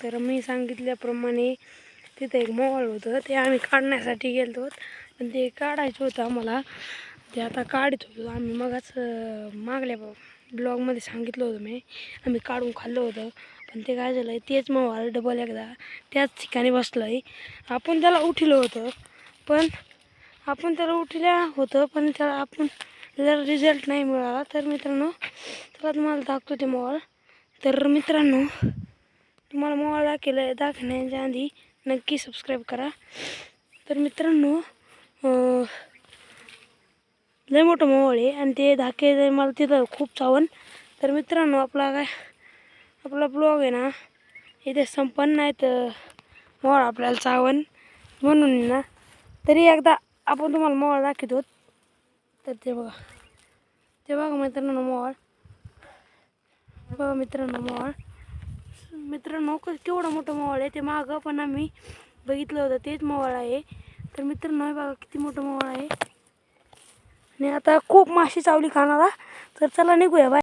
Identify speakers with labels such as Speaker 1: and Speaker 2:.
Speaker 1: तर मी सांगितल्याप्रमाणे तिथे एक मोबाईल होतं ते आम्ही काढण्यासाठी गेलो पण ते काढायचं होतं आम्हाला. ते आता काढत होतो आम्ही. मगच मागल्या ब्लॉगमध्ये सांगितलं होतं मी आम्ही काढून खाल्लं होतं. पण ते काय झालं आहे तेच मोबाईल डबल एकदा त्याच ठिकाणी बसलं आहे. आपण त्याला उठलं होतं पण त्याला रिझल्ट नाही मिळाला. तर मित्रांनो चला तुम्हाला दाखवतो ते मोबाईल. तर मित्रांनो तुम्हाला मोबाईल दाखवण्याच्या आधी नक्की सबस्क्राईब करा. तर मित्रांनो लय मोठं मोबाईल आहे आणि ते दाखवायचं मला तिथं खूप चावण. तर मित्रांनो आपला ब्लॉग आहे ना इथे संपन्न नाही तर मोबाईल आपल्याला चावण म्हणून ना. तरी एकदा आपण तुम्हाला मोबाईल दाखवतो. तर ते बघा मित्रांनो मोबाईल बघा मित्रांनो केवढं मोठं मोबाईल आहे. ते मागं पण आम्ही बघितलं होतं तेच मोबाईल आहे. तर मित्रांनो बघा किती मोठं मोबाईल आहे. आणि आता खूप माशी चावली खाणारा. तर चला निघूया बाय.